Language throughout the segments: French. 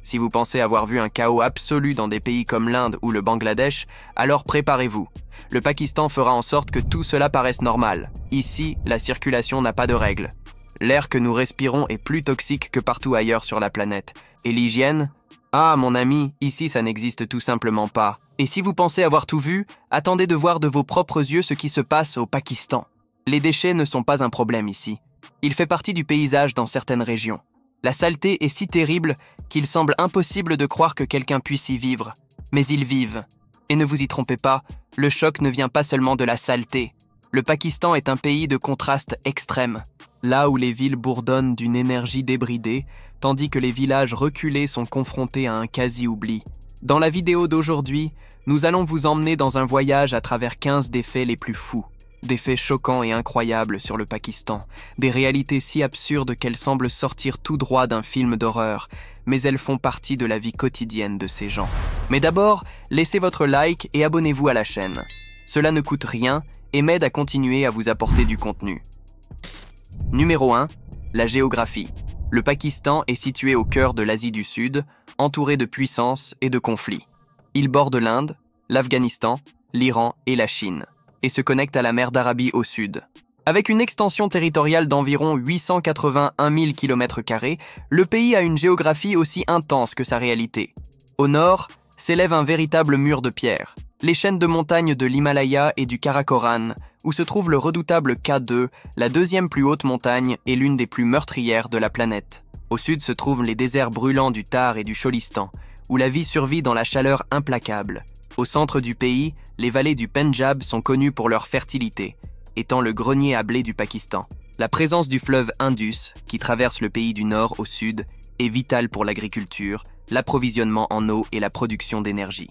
Si vous pensez avoir vu un chaos absolu dans des pays comme l'Inde ou le Bangladesh, alors préparez-vous. Le Pakistan fera en sorte que tout cela paraisse normal. Ici, la circulation n'a pas de règles. L'air que nous respirons est plus toxique que partout ailleurs sur la planète. Et l'hygiène? Ah, mon ami, ici ça n'existe tout simplement pas. Et si vous pensez avoir tout vu, attendez de voir de vos propres yeux ce qui se passe au Pakistan. Les déchets ne sont pas un problème ici. Il fait partie du paysage dans certaines régions. La saleté est si terrible qu'il semble impossible de croire que quelqu'un puisse y vivre. Mais ils vivent. Et ne vous y trompez pas, le choc ne vient pas seulement de la saleté. Le Pakistan est un pays de contraste extrême. Là où les villes bourdonnent d'une énergie débridée, tandis que les villages reculés sont confrontés à un quasi-oubli. Dans la vidéo d'aujourd'hui, nous allons vous emmener dans un voyage à travers 15 des faits les plus fous. Des faits choquants et incroyables sur le Pakistan. Des réalités si absurdes qu'elles semblent sortir tout droit d'un film d'horreur, mais elles font partie de la vie quotidienne de ces gens. Mais d'abord, laissez votre like et abonnez-vous à la chaîne. Cela ne coûte rien et m'aide à continuer à vous apporter du contenu. Numéro 1. La géographie. Le Pakistan est situé au cœur de l'Asie du Sud, entouré de puissances et de conflits. Il borde l'Inde, l'Afghanistan, l'Iran et la Chine, et se connecte à la mer d'Arabie au sud. Avec une extension territoriale d'environ 881 000 km², le pays a une géographie aussi intense que sa réalité. Au nord, s'élève un véritable mur de pierre, les chaînes de montagnes de l'Himalaya et du Karakoram, où se trouve le redoutable K2, la deuxième plus haute montagne et l'une des plus meurtrières de la planète. Au sud se trouvent les déserts brûlants du Thar et du Cholistan, où la vie survit dans la chaleur implacable. Au centre du pays, les vallées du Pendjab sont connues pour leur fertilité, étant le grenier à blé du Pakistan. La présence du fleuve Indus, qui traverse le pays du nord au sud, est vitale pour l'agriculture, l'approvisionnement en eau et la production d'énergie.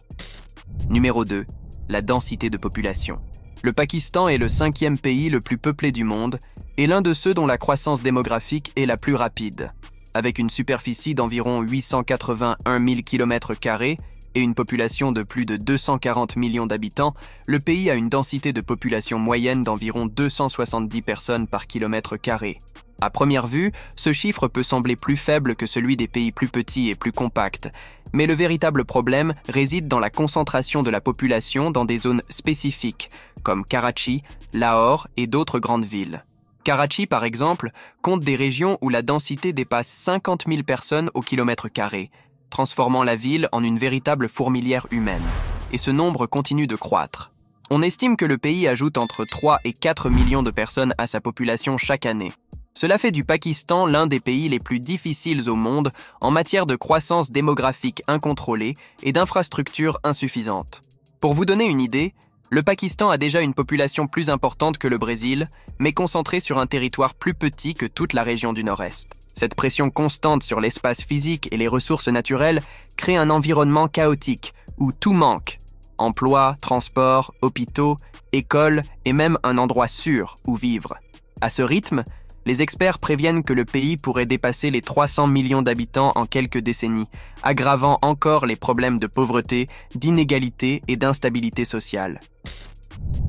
Numéro 2. La densité de population. Le Pakistan est le 5e pays le plus peuplé du monde et l'un de ceux dont la croissance démographique est la plus rapide. Avec une superficie d'environ 881 000 km² et une population de plus de 240 millions d'habitants, le pays a une densité de population moyenne d'environ 270 personnes par kilomètre carré. À première vue, ce chiffre peut sembler plus faible que celui des pays plus petits et plus compacts, mais le véritable problème réside dans la concentration de la population dans des zones spécifiques, comme Karachi, Lahore et d'autres grandes villes. Karachi, par exemple, compte des régions où la densité dépasse 50 000 personnes au kilomètre carré, transformant la ville en une véritable fourmilière humaine. Et ce nombre continue de croître. On estime que le pays ajoute entre 3 et 4 millions de personnes à sa population chaque année. Cela fait du Pakistan l'un des pays les plus difficiles au monde en matière de croissance démographique incontrôlée et d'infrastructures insuffisantes. Pour vous donner une idée, le Pakistan a déjà une population plus importante que le Brésil, mais concentrée sur un territoire plus petit que toute la région du Nord-Est. Cette pression constante sur l'espace physique et les ressources naturelles crée un environnement chaotique où tout manque. Emploi, transport, hôpitaux, écoles et même un endroit sûr où vivre. À ce rythme, les experts préviennent que le pays pourrait dépasser les 300 millions d'habitants en quelques décennies, aggravant encore les problèmes de pauvreté, d'inégalité et d'instabilité sociale.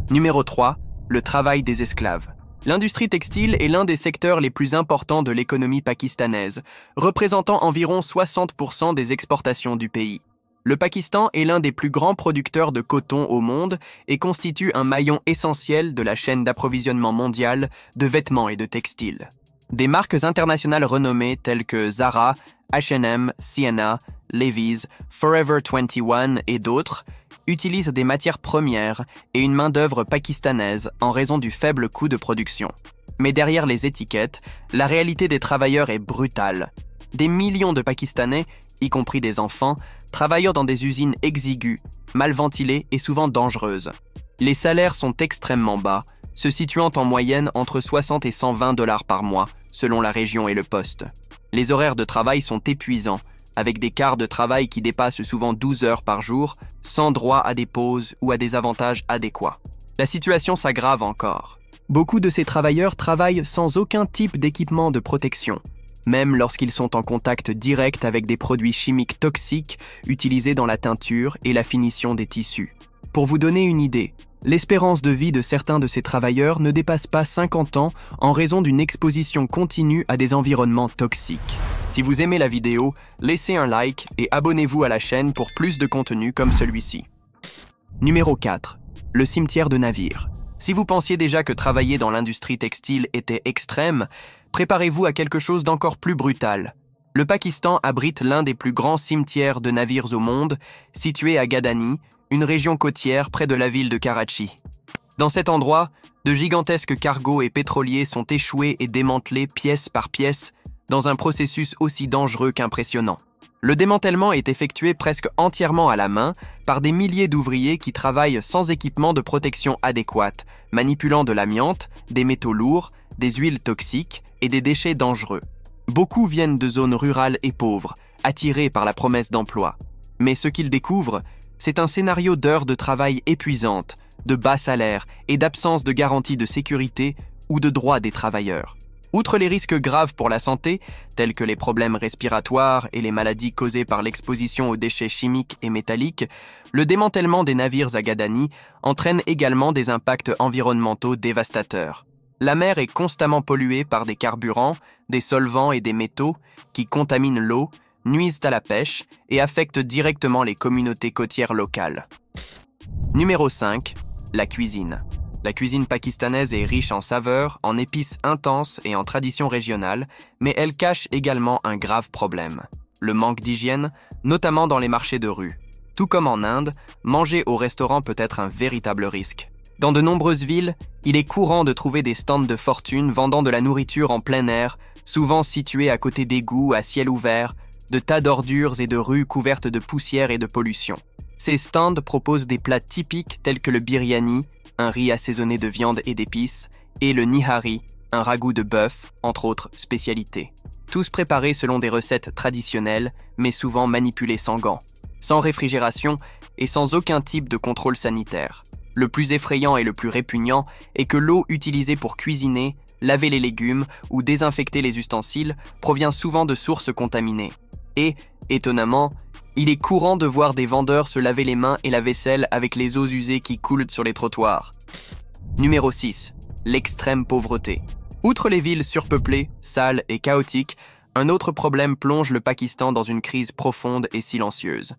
Numéro 3. Le travail des esclaves. L'industrie textile est l'un des secteurs les plus importants de l'économie pakistanaise, représentant environ 60% des exportations du pays. Le Pakistan est l'un des plus grands producteurs de coton au monde et constitue un maillon essentiel de la chaîne d'approvisionnement mondiale de vêtements et de textiles. Des marques internationales renommées telles que Zara, H&M, Sienna, Levi's, Forever 21 et d'autres utilisent des matières premières et une main-d'œuvre pakistanaise en raison du faible coût de production. Mais derrière les étiquettes, la réalité des travailleurs est brutale. Des millions de Pakistanais, y compris des enfants, travaillent dans des usines exiguës, mal ventilées et souvent dangereuses. Les salaires sont extrêmement bas, se situant en moyenne entre 60 et 120 $ par mois, selon la région et le poste. Les horaires de travail sont épuisants, avec des quarts de travail qui dépassent souvent 12 heures par jour, sans droit à des pauses ou à des avantages adéquats. La situation s'aggrave encore. Beaucoup de ces travailleurs travaillent sans aucun type d'équipement de protection, même lorsqu'ils sont en contact direct avec des produits chimiques toxiques utilisés dans la teinture et la finition des tissus. Pour vous donner une idée, l'espérance de vie de certains de ces travailleurs ne dépasse pas 50 ans en raison d'une exposition continue à des environnements toxiques. Si vous aimez la vidéo, laissez un like et abonnez-vous à la chaîne pour plus de contenu comme celui-ci. Numéro 4. Le cimetière de navires. Si vous pensiez déjà que travailler dans l'industrie textile était extrême, préparez-vous à quelque chose d'encore plus brutal. Le Pakistan abrite l'un des plus grands cimetières de navires au monde, situé à Gadani, une région côtière près de la ville de Karachi. Dans cet endroit, de gigantesques cargos et pétroliers sont échoués et démantelés pièce par pièce, dans un processus aussi dangereux qu'impressionnant. Le démantèlement est effectué presque entièrement à la main par des milliers d'ouvriers qui travaillent sans équipement de protection adéquate, manipulant de l'amiante, des métaux lourds, des huiles toxiques et des déchets dangereux. Beaucoup viennent de zones rurales et pauvres, attirés par la promesse d'emploi. Mais ce qu'ils découvrent, c'est un scénario d'heures de travail épuisantes, de bas salaires et d'absence de garantie de sécurité ou de droits des travailleurs. Outre les risques graves pour la santé, tels que les problèmes respiratoires et les maladies causées par l'exposition aux déchets chimiques et métalliques, le démantèlement des navires à Gadani entraîne également des impacts environnementaux dévastateurs. La mer est constamment polluée par des carburants, des solvants et des métaux qui contaminent l'eau, nuisent à la pêche et affectent directement les communautés côtières locales. Numéro 5. La cuisine. La cuisine pakistanaise est riche en saveurs, en épices intenses et en traditions régionales, mais elle cache également un grave problème. Le manque d'hygiène, notamment dans les marchés de rue. Tout comme en Inde, manger au restaurant peut être un véritable risque. Dans de nombreuses villes, il est courant de trouver des stands de fortune vendant de la nourriture en plein air, souvent situés à côté d'égouts à ciel ouvert, de tas d'ordures et de rues couvertes de poussière et de pollution. Ces stands proposent des plats typiques tels que le biryani, un riz assaisonné de viande et d'épices, et le nihari, un ragoût de bœuf, entre autres spécialités. Tous préparés selon des recettes traditionnelles, mais souvent manipulés sans gants, sans réfrigération et sans aucun type de contrôle sanitaire. Le plus effrayant et le plus répugnant est que l'eau utilisée pour cuisiner, laver les légumes ou désinfecter les ustensiles provient souvent de sources contaminées. Et, étonnamment, il est courant de voir des vendeurs se laver les mains et la vaisselle avec les eaux usées qui coulent sur les trottoirs. Numéro 6. L'extrême pauvreté. Outre les villes surpeuplées, sales et chaotiques, un autre problème plonge le Pakistan dans une crise profonde et silencieuse.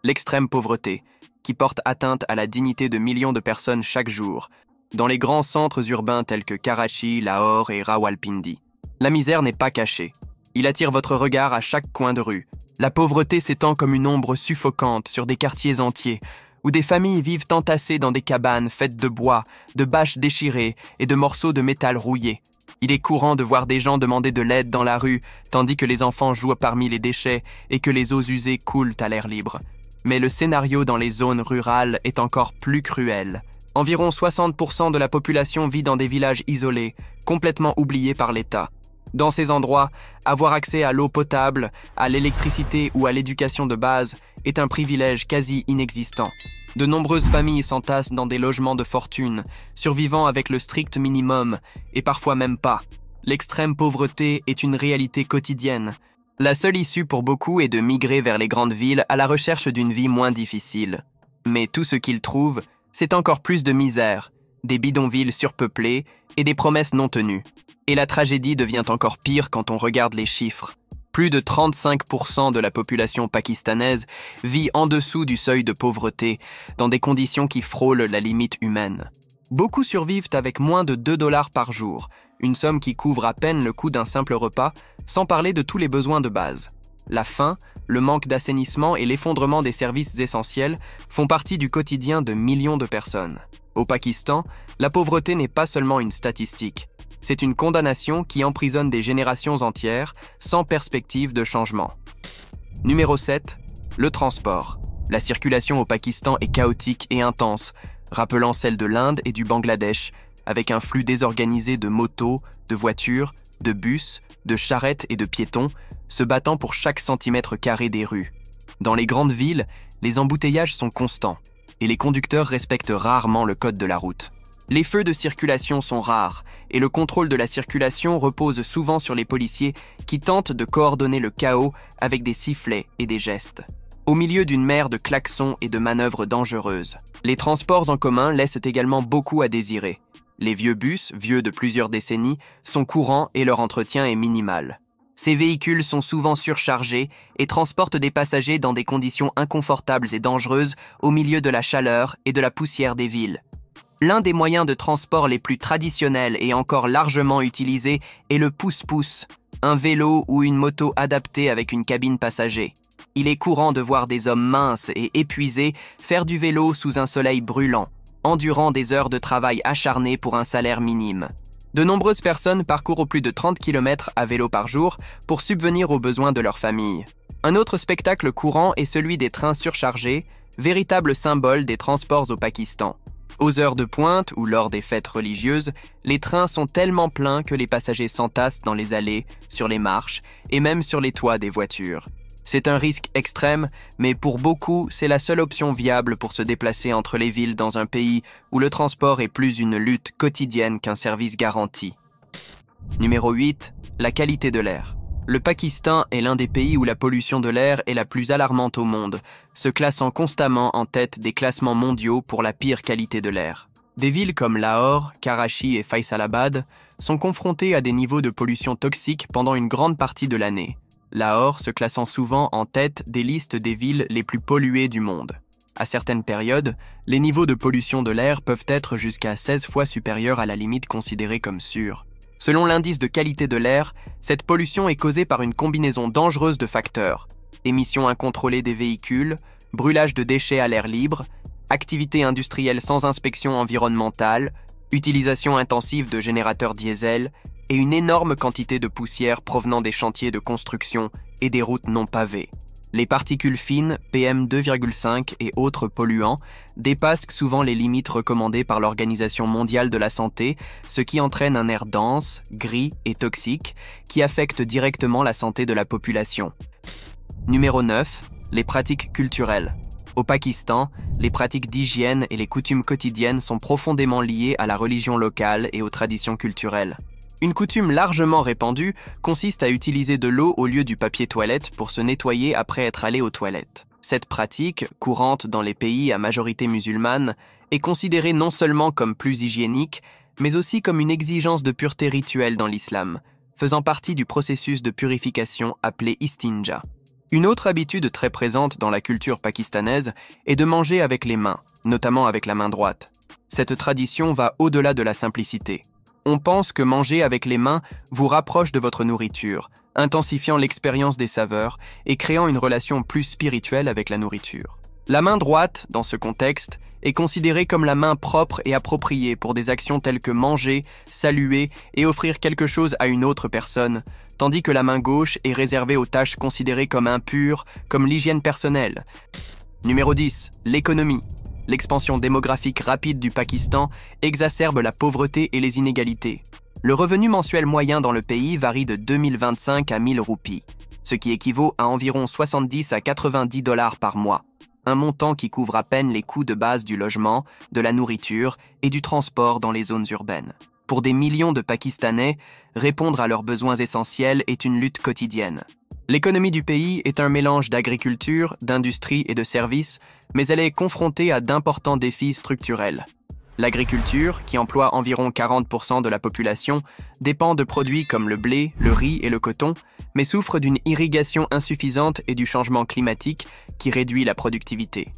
L'extrême pauvreté, qui porte atteinte à la dignité de millions de personnes chaque jour, dans les grands centres urbains tels que Karachi, Lahore et Rawalpindi. La misère n'est pas cachée. Il attire votre regard à chaque coin de rue. La pauvreté s'étend comme une ombre suffocante sur des quartiers entiers, où des familles vivent entassées dans des cabanes faites de bois, de bâches déchirées et de morceaux de métal rouillés. Il est courant de voir des gens demander de l'aide dans la rue, tandis que les enfants jouent parmi les déchets et que les eaux usées coulent à l'air libre. Mais le scénario dans les zones rurales est encore plus cruel. Environ 60% de la population vit dans des villages isolés, complètement oubliés par l'État. Dans ces endroits, avoir accès à l'eau potable, à l'électricité ou à l'éducation de base est un privilège quasi inexistant. De nombreuses familles s'entassent dans des logements de fortune, survivant avec le strict minimum, et parfois même pas. L'extrême pauvreté est une réalité quotidienne. La seule issue pour beaucoup est de migrer vers les grandes villes à la recherche d'une vie moins difficile. Mais tout ce qu'ils trouvent, c'est encore plus de misère, des bidonvilles surpeuplés et des promesses non tenues. Et la tragédie devient encore pire quand on regarde les chiffres. Plus de 35% de la population pakistanaise vit en dessous du seuil de pauvreté, dans des conditions qui frôlent la limite humaine. Beaucoup survivent avec moins de 2 $ par jour, une somme qui couvre à peine le coût d'un simple repas, sans parler de tous les besoins de base. La faim, le manque d'assainissement et l'effondrement des services essentiels font partie du quotidien de millions de personnes. Au Pakistan, la pauvreté n'est pas seulement une statistique. C'est une condamnation qui emprisonne des générations entières, sans perspective de changement. Numéro 7. Le transport. La circulation au Pakistan est chaotique et intense, rappelant celle de l'Inde et du Bangladesh, avec un flux désorganisé de motos, de voitures, de bus, de charrettes et de piétons, se battant pour chaque centimètre carré des rues. Dans les grandes villes, les embouteillages sont constants, et les conducteurs respectent rarement le code de la route. Les feux de circulation sont rares, et le contrôle de la circulation repose souvent sur les policiers qui tentent de coordonner le chaos avec des sifflets et des gestes. Au milieu d'une mer de klaxons et de manœuvres dangereuses, les transports en commun laissent également beaucoup à désirer. Les vieux bus, vieux de plusieurs décennies, sont courants et leur entretien est minimal. Ces véhicules sont souvent surchargés et transportent des passagers dans des conditions inconfortables et dangereuses au milieu de la chaleur et de la poussière des villes. L'un des moyens de transport les plus traditionnels et encore largement utilisés est le pousse-pousse, un vélo ou une moto adaptée avec une cabine passager. Il est courant de voir des hommes minces et épuisés faire du vélo sous un soleil brûlant, endurant des heures de travail acharnées pour un salaire minime. De nombreuses personnes parcourent plus de 30 km à vélo par jour pour subvenir aux besoins de leur famille. Un autre spectacle courant est celui des trains surchargés, véritable symbole des transports au Pakistan. Aux heures de pointe ou lors des fêtes religieuses, les trains sont tellement pleins que les passagers s'entassent dans les allées, sur les marches et même sur les toits des voitures. C'est un risque extrême, mais pour beaucoup, c'est la seule option viable pour se déplacer entre les villes dans un pays où le transport est plus une lutte quotidienne qu'un service garanti. Numéro 8. La qualité de l'air. Le Pakistan est l'un des pays où la pollution de l'air est la plus alarmante au monde, se classant constamment en tête des classements mondiaux pour la pire qualité de l'air. Des villes comme Lahore, Karachi et Faisalabad sont confrontées à des niveaux de pollution toxique pendant une grande partie de l'année. Lahore se classant souvent en tête des listes des villes les plus polluées du monde. À certaines périodes, les niveaux de pollution de l'air peuvent être jusqu'à 16 fois supérieurs à la limite considérée comme sûre. Selon l'indice de qualité de l'air, cette pollution est causée par une combinaison dangereuse de facteurs. Émissions incontrôlées des véhicules, brûlage de déchets à l'air libre, activités industrielles sans inspection environnementale, utilisation intensive de générateurs diesel et une énorme quantité de poussière provenant des chantiers de construction et des routes non pavées. Les particules fines, PM2,5 et autres polluants, dépassent souvent les limites recommandées par l'Organisation mondiale de la santé, ce qui entraîne un air dense, gris et toxique, qui affecte directement la santé de la population. Numéro 9. Les pratiques culturelles. Au Pakistan, les pratiques d'hygiène et les coutumes quotidiennes sont profondément liées à la religion locale et aux traditions culturelles. Une coutume largement répandue consiste à utiliser de l'eau au lieu du papier toilette pour se nettoyer après être allé aux toilettes. Cette pratique, courante dans les pays à majorité musulmane, est considérée non seulement comme plus hygiénique, mais aussi comme une exigence de pureté rituelle dans l'islam, faisant partie du processus de purification appelé istinja. Une autre habitude très présente dans la culture pakistanaise est de manger avec les mains, notamment avec la main droite. Cette tradition va au-delà de la simplicité. On pense que manger avec les mains vous rapproche de votre nourriture, intensifiant l'expérience des saveurs et créant une relation plus spirituelle avec la nourriture. La main droite, dans ce contexte, est considérée comme la main propre et appropriée pour des actions telles que manger, saluer et offrir quelque chose à une autre personne, tandis que la main gauche est réservée aux tâches considérées comme impures, comme l'hygiène personnelle. Numéro 10. L'économie. L'expansion démographique rapide du Pakistan exacerbe la pauvreté et les inégalités. Le revenu mensuel moyen dans le pays varie de 2025 à 1000 roupies, ce qui équivaut à environ 70 à 90 $ par mois, un montant qui couvre à peine les coûts de base du logement, de la nourriture et du transport dans les zones urbaines. Pour des millions de Pakistanais, répondre à leurs besoins essentiels est une lutte quotidienne. L'économie du pays est un mélange d'agriculture, d'industrie et de services, mais elle est confrontée à d'importants défis structurels. L'agriculture, qui emploie environ 40% de la population, dépend de produits comme le blé, le riz et le coton, mais souffre d'une irrigation insuffisante et du changement climatique qui réduit la productivité.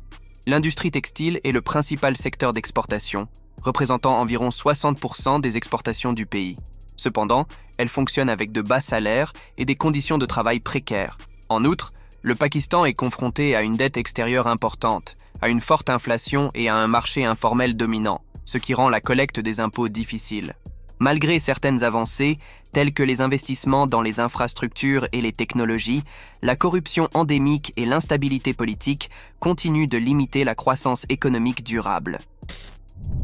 L'industrie textile est le principal secteur d'exportation, représentant environ 60% des exportations du pays. Cependant, elle fonctionne avec de bas salaires et des conditions de travail précaires. En outre, le Pakistan est confronté à une dette extérieure importante, à une forte inflation et à un marché informel dominant, ce qui rend la collecte des impôts difficile. Malgré certaines avancées, telles que les investissements dans les infrastructures et les technologies, la corruption endémique et l'instabilité politique continuent de limiter la croissance économique durable.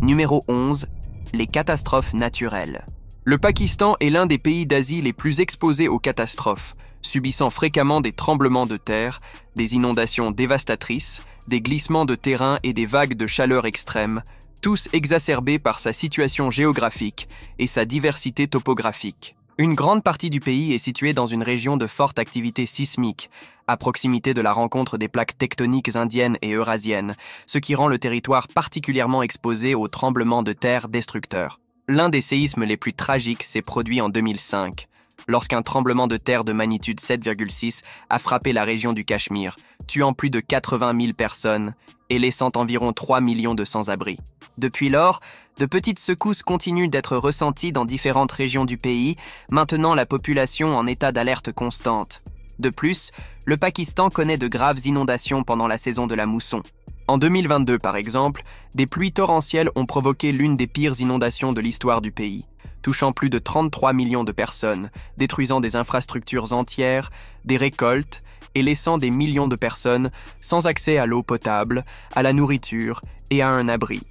Numéro 11. Les catastrophes naturelles. Le Pakistan est l'un des pays d'Asie les plus exposés aux catastrophes, subissant fréquemment des tremblements de terre, des inondations dévastatrices, des glissements de terrain et des vagues de chaleur extrêmes, tous exacerbés par sa situation géographique et sa diversité topographique. Une grande partie du pays est située dans une région de forte activité sismique, à proximité de la rencontre des plaques tectoniques indiennes et eurasiennes, ce qui rend le territoire particulièrement exposé aux tremblements de terre destructeurs. L'un des séismes les plus tragiques s'est produit en 2005. lorsqu'un tremblement de terre de magnitude 7,6 a frappé la région du Cachemire, tuant plus de 80 000 personnes et laissant environ 3 millions de sans-abri. Depuis lors, de petites secousses continuent d'être ressenties dans différentes régions du pays, maintenant la population en état d'alerte constante. De plus, le Pakistan connaît de graves inondations pendant la saison de la mousson. En 2022, par exemple, des pluies torrentielles ont provoqué l'une des pires inondations de l'histoire du pays, touchant plus de 33 millions de personnes, détruisant des infrastructures entières, des récoltes et laissant des millions de personnes sans accès à l'eau potable, à la nourriture et à un abri.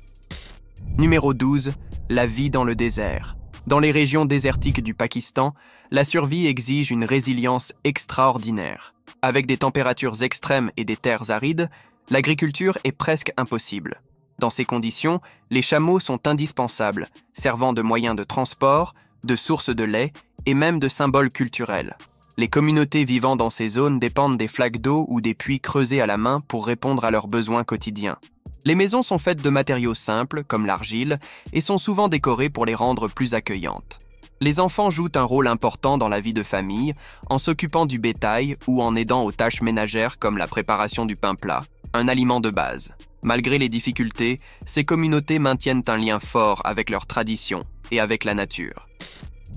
Numéro 12. La vie dans le désert. Dans les régions désertiques du Pakistan, la survie exige une résilience extraordinaire. Avec des températures extrêmes et des terres arides, l'agriculture est presque impossible. Dans ces conditions, les chameaux sont indispensables, servant de moyens de transport, de source de lait et même de symboles culturels. Les communautés vivant dans ces zones dépendent des flaques d'eau ou des puits creusés à la main pour répondre à leurs besoins quotidiens. Les maisons sont faites de matériaux simples, comme l'argile, et sont souvent décorées pour les rendre plus accueillantes. Les enfants jouent un rôle important dans la vie de famille, en s'occupant du bétail ou en aidant aux tâches ménagères comme la préparation du pain plat, un aliment de base. Malgré les difficultés, ces communautés maintiennent un lien fort avec leurs traditions et avec la nature.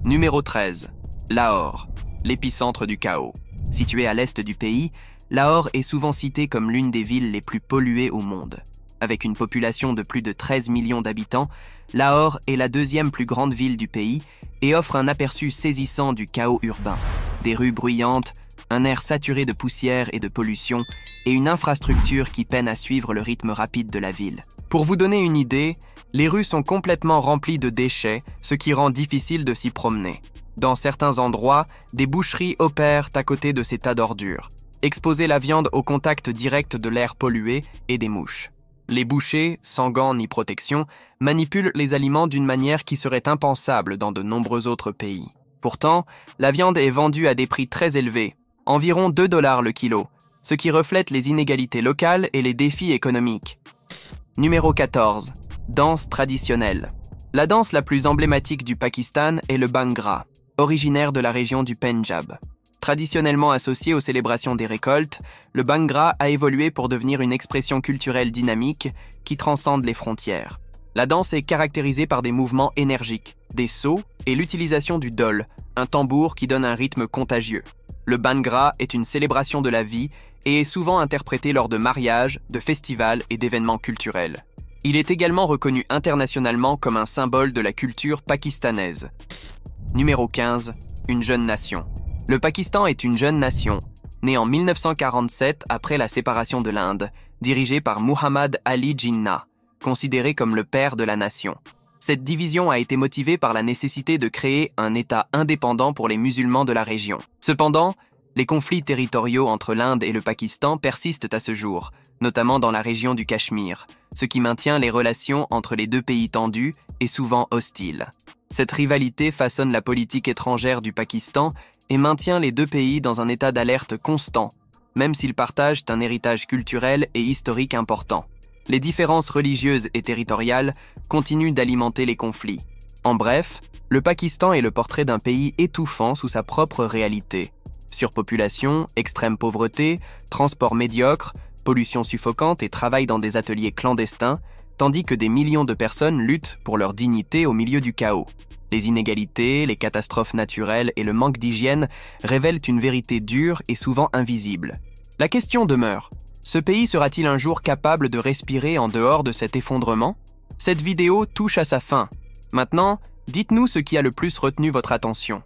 Numéro 13. Lahore, l'épicentre du chaos. Située à l'est du pays, Lahore est souvent citée comme l'une des villes les plus polluées au monde. Avec une population de plus de 13 millions d'habitants, Lahore est la deuxième plus grande ville du pays et offre un aperçu saisissant du chaos urbain. Des rues bruyantes, un air saturé de poussière et de pollution, et une infrastructure qui peine à suivre le rythme rapide de la ville. Pour vous donner une idée, les rues sont complètement remplies de déchets, ce qui rend difficile de s'y promener. Dans certains endroits, des boucheries opèrent à côté de ces tas d'ordures, exposer la viande au contact direct de l'air pollué et des mouches. Les bouchers, sans gants ni protection, manipulent les aliments d'une manière qui serait impensable dans de nombreux autres pays. Pourtant, la viande est vendue à des prix très élevés, environ 2 $ le kilo, ce qui reflète les inégalités locales et les défis économiques. Numéro 14. Danse traditionnelle. La danse la plus emblématique du Pakistan est le Bhangra, originaire de la région du Pendjab. Traditionnellement associé aux célébrations des récoltes, le Bhangra a évolué pour devenir une expression culturelle dynamique qui transcende les frontières. La danse est caractérisée par des mouvements énergiques, des sauts et l'utilisation du dhol, un tambour qui donne un rythme contagieux. Le Bhangra est une célébration de la vie et est souvent interprété lors de mariages, de festivals et d'événements culturels. Il est également reconnu internationalement comme un symbole de la culture pakistanaise. Numéro 15. Une jeune nation. Le Pakistan est une jeune nation, née en 1947 après la séparation de l'Inde, dirigée par Muhammad Ali Jinnah, considéré comme le père de la nation. Cette division a été motivée par la nécessité de créer un État indépendant pour les musulmans de la région. Cependant, les conflits territoriaux entre l'Inde et le Pakistan persistent à ce jour, notamment dans la région du Cachemire, ce qui maintient les relations entre les deux pays tendues et souvent hostiles. Cette rivalité façonne la politique étrangère du Pakistan et maintient les deux pays dans un état d'alerte constant, même s'ils partagent un héritage culturel et historique important. Les différences religieuses et territoriales continuent d'alimenter les conflits. En bref, le Pakistan est le portrait d'un pays étouffant sous sa propre réalité. Surpopulation, extrême pauvreté, transport médiocre, pollution suffocante et travail dans des ateliers clandestins, tandis que des millions de personnes luttent pour leur dignité au milieu du chaos. Les inégalités, les catastrophes naturelles et le manque d'hygiène révèlent une vérité dure et souvent invisible. La question demeure, ce pays sera-t-il un jour capable de respirer en dehors de cet effondrement ? Cette vidéo touche à sa fin. Maintenant, dites-nous ce qui a le plus retenu votre attention.